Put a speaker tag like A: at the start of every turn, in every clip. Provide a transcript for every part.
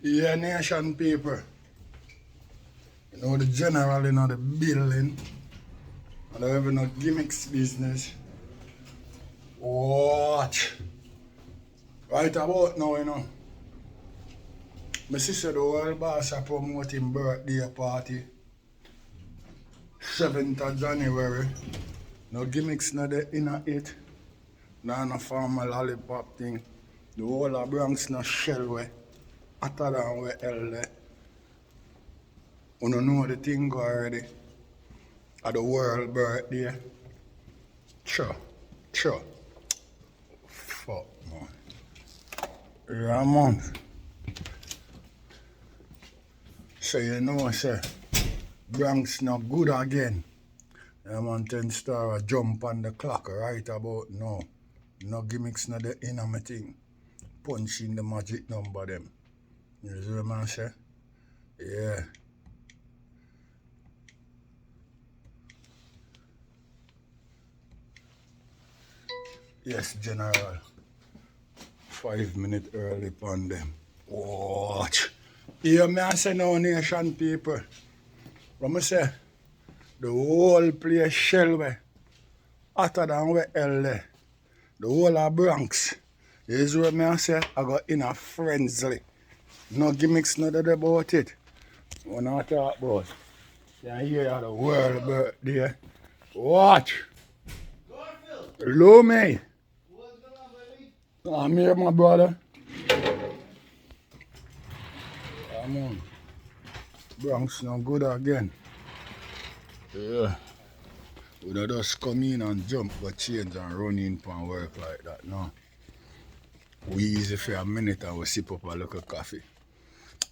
A: Yeah, nation people. You know the general in the building. I don't have no gimmicks business. What? Right about now, My sister the world boss are promoting birthday party. 7th of January. No gimmicks not the inner it. No formal lollipop thing. The whole of Bronx no shell way. Hotter than we hell there. You don't know the thing already. At the world birthday. Sure. Fuck, man. Yeah, man. So you know, sir, Bronx not good again. Yeah, man, 10 star jump on the clock right about now. No gimmicks, not the inner my thing. Punch in the magic number them. You see what I say? Yeah. Yes, General. 5 minutes early upon them. Watch. Hear me I say now, nation people. What I say? The whole place shell way. Hotter than we hell there. The whole of Bronx. This is what I say. I got in a friendly. No gimmicks, nothing about it. When I talk about you hear the world birthday. Watch. Hello, me. What's going on, baby? I'm here, my brother. Come on. Bronx no good again. Yeah. We don't just come in and jump, but change and run in for work like that, no. We easy for a minute and we sip up a little coffee.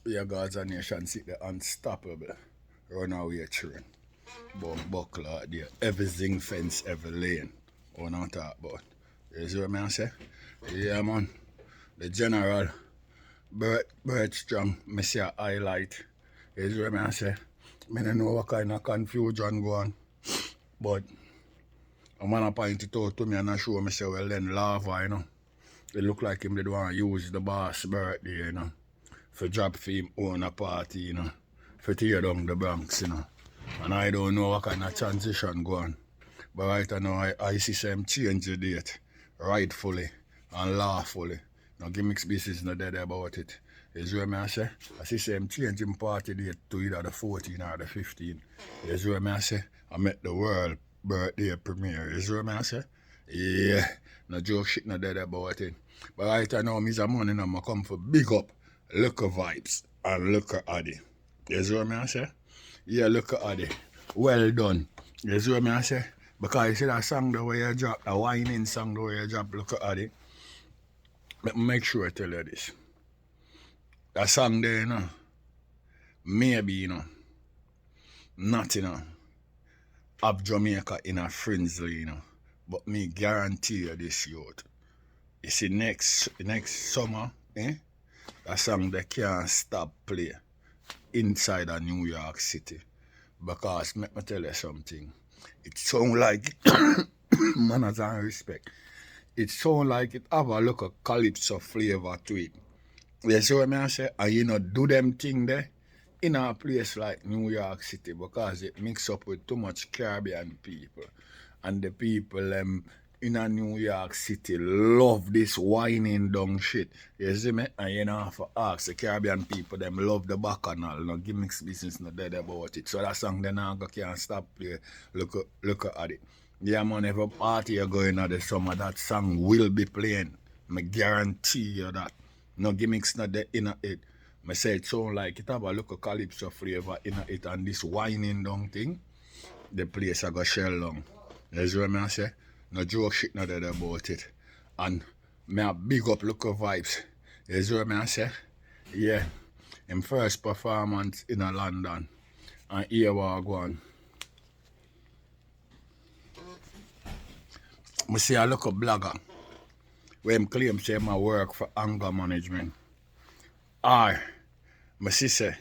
A: Your God's a nation sit there unstoppable. Run away train. But buckle out there. Everything fence, every lane. What I'm talking about. You see what I say? Yeah, man. The general. Bird strong. Me see a highlight. You see what I say? I don't know what kind of confusion go on. But a man point it out to me and I show me say, well then lava, It look like him did want to use the boss birthday, for job for him own a party, for tear down the Bronx, And I don't know what kind of transition go on. But right now I see some change the date rightfully and lawfully. No gimmicks business no dead about it. You see what I say? I see some change in party date to either the 14 or the 15. You see what I say? I met the world birthday premiere. You see what I say? Yeah. No joke shit no dead about it. But right now, Mr. Money now I come for big up likkle Vybz and likkle addi. You see what I say? Yeah, likkle addi. Well done. You see what I say? Because you see that song the way you drop, the whining song the way you drop likkle addi. Let me make sure I tell you this. That song there, maybe, not, of Jamaica in a frenzy, but me guarantee you this, youth. You see, next summer, that song they can't stop play inside of New York City. Because, let me tell you something, it sound like, manners and respect, it sound like it have a look of calypso flavor to it. You see what I say? And do them thing there in a place like New York City because it mix up with too much Caribbean people. And the people in a New York City love this whining down shit. You see me? And you have to ask the Caribbean people, them love the bacchanal. No gimmicks business, no dead about it. So that song then I can't stop play. Look at it. Yeah, man, every party you're going at the summer, that song will be playing. I guarantee you that. No gimmicks not there in it. I say it sound like it have a look of calypso flavor in it and this whining down thing. The place I go shell down. You see what I say? No joke shit not there about it. And me a big up likkle Vybz. You see what I say? Yeah. Him first performance in a London. And here we go on. I see a local blogger where him claim say I work for anger management. I say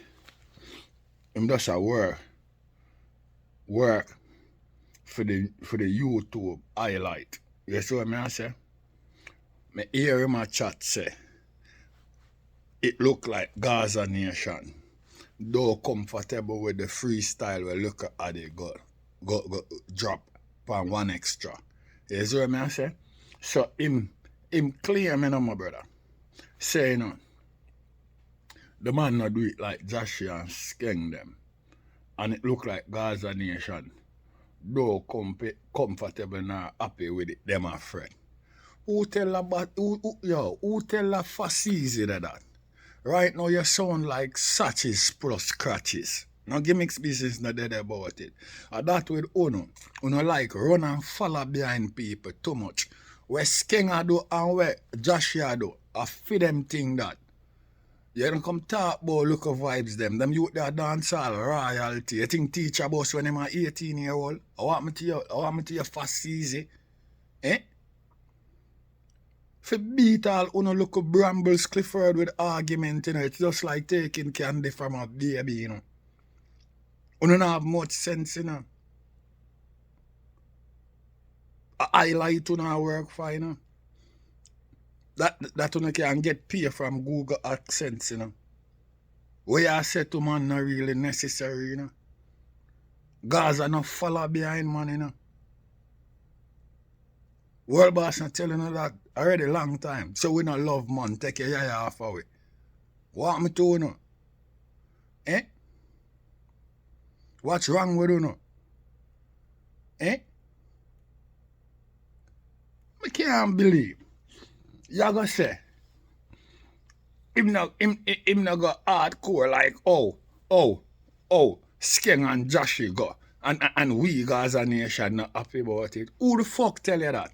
A: him just a work for the YouTube highlight. You see what I say? I hear him a chat say it look like Gaza Nation. Though comfortable with the freestyle where look at addi go drop on one extra. You see what I say? So him claim, my brother. Say, the man not do it like Joshua and Skeng them. And it look like Gaza Nation. Though comfortable now, happy with it, them are friend. Who tell a fast easy that? Right now you sound like satches plus scratches. No gimmicks business not dead about it. And that with Uno like run and follow behind people too much. Where Skenga do and where Joshua do, I feed them thing that. You don't come talk about look of Vybz them. Them youth that dance all royalty. You think teacher boss when them are 18-year-old? I want me to you fast easy. Eh? For beat all uno look of Brambles Clifford with argument, it's just like taking candy from a baby, Uno don't have much sense, A highlight uno work for, That uno can get pay from Google AdSense, What you say to man not really necessary, Gaza no follow behind man, World boss not telling you that already long time. So we not love man, take your yaya off away. What me to you? Eh? What's wrong with you? Eh? I can't believe. You gonna say him not go hardcore like Skeng and Joshy go and we Gaza Nation not happy about it. Who the fuck tell you that?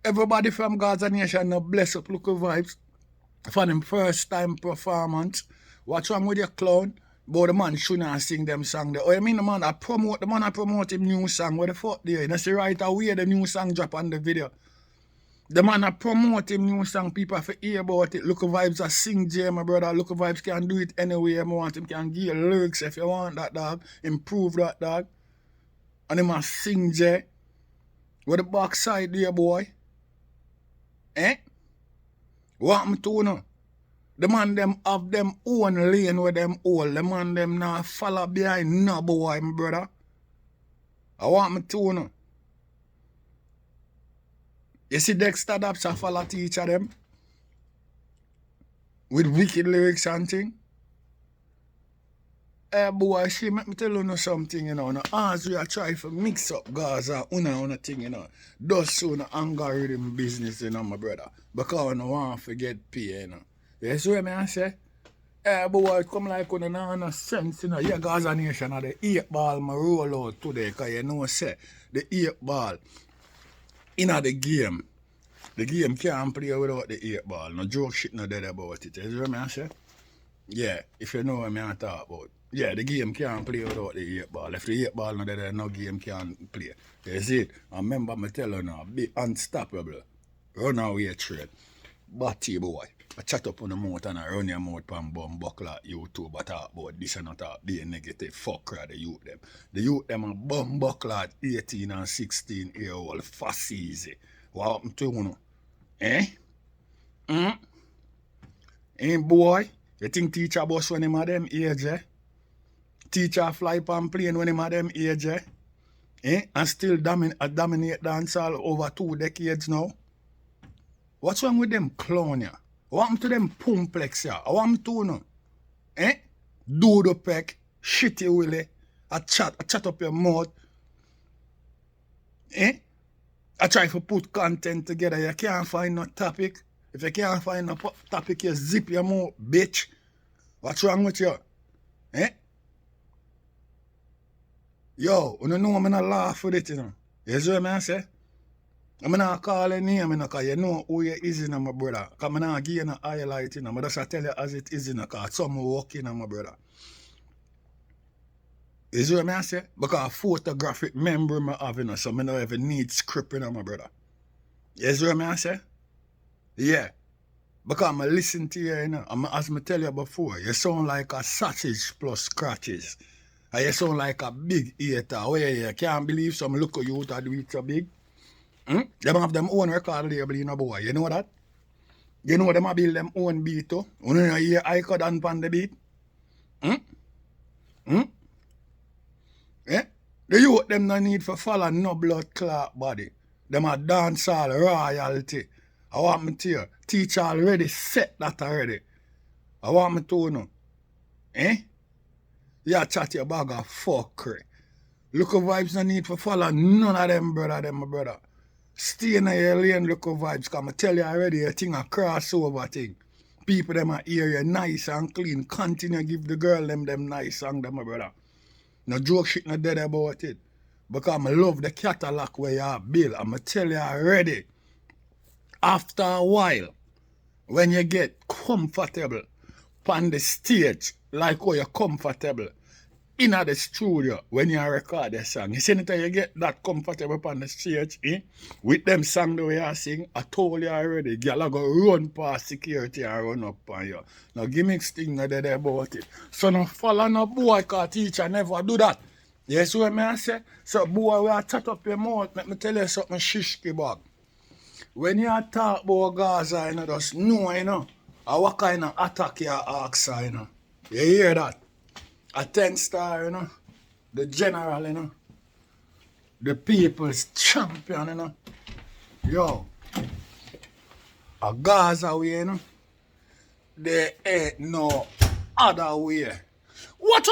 A: Everybody from Gaza Nation now bless up local Vybz for them first time performance. What's wrong with your clown? But the man shouldn't sing them song there. Oh, you mean the man I promote him new song? What the fuck there? You know, see right away the new song drop on the video. The man I promote him new song, people have to hear about it. Look at Vybz I sing J, my brother. Look at Vybz can do it anyway I want. Him can give you lyrics if you want that dog. Improve that dog. And him a sing J. With the backside there, boy. Eh? What me to know? The man them have them own lane with them all. The man them now follow behind no boy, my brother. I want me to know. You see Dexter Daps a follow teacher them? With wicked lyrics and thing? Boy, she make me tell you something, As we are trying to mix up Gaza, una thing, Does so algorithm business, my brother. Because I want to forget pay, You see what I say? Boy, it come like no sense, Yeah, Gaza Nation the 8 ball my roll out today, because say, the 8 ball in the game. The game can't play without the 8 ball. No joke shit no dead about it. You see what I say? Yeah, if you know what I'm talking about. Yeah, the game can't play without the 8 ball. If the 8 ball not there, no game can't play. You see it? I remember me tell you now, be unstoppable. Run away trade. Batty boy. I chat up on the mouth and I run your mouth and bum buckler YouTube. I talk about this and I talk be negative. Fuck the youth them. The youth them a bum buckler 18 and 16 year old. Fast easy. What happened to you? Eh? Boy? You think teacher boss when him at them age, eh? Teacher fly pan plane when him at them age, eh? And still dominate dancehall over 2 decades now? What's wrong with them clown ya? What happened to them pumplex ya? I want to know. Eh? Do the peck, shitty willy, I chat up your mouth. Eh? I try to put content together. You can't find no topic. If you can't find no topic, you zip your mouth, bitch. What's wrong with you? Eh? Yo, you know I'm not laugh with it, You see what I say? I'm not call a name, because you know who you is, my brother. Because I'm not give you no highlight, I just tell you as it is, because some work, my brother. You see what I say? Because photographic memory I have, so I don't even need script, my brother. You see what I say? Yeah. Because I listen to you, as I tell you before, you sound like a sausage plus scratches. And you sound like a big eater. Where you can't believe some local youth are do it so big. They have them own record label, boy. You know that? You know them a build them own beat too. You know hear I cut on pan the beat? Hmm? Hmm? Eh? The youth them no need for follow no blood clot body. Them a dance all royalty. I want me to hear. Teacher already set that already. I want me to know. Eh? You chat your bag of fuckery. Look of Vybz no need for follow none of them brother, my brother. Stay in your lane, look of Vybz, because I tell you already a thing a crossover thing. People them a hear you nice and clean. Continue give the girl them nice song them, my brother. No joke shit no dead about it. Because I love the catalog where you build. I'm tell you already. After a while, when you get comfortable on the stage, like how you're comfortable in the studio when you record a song, you see anytime you get that comfortable on the stage, with them song the way you sing, I told you already, girl, I go run past security and run up on you. Now gimmicks thing no dead about it. So no follow no boy, because teacher never do that. Yes, what I say? So boy, we are chat up your mouth, let me tell you something shishky bag. When you talk about Gaza, you know, just know, you know, what kind of attack you ask, you know. You hear that? A 10-star, you know, the general, you know, the people's champion, you know. Yo, a Gaza way, you know, there ain't no other way. Watch.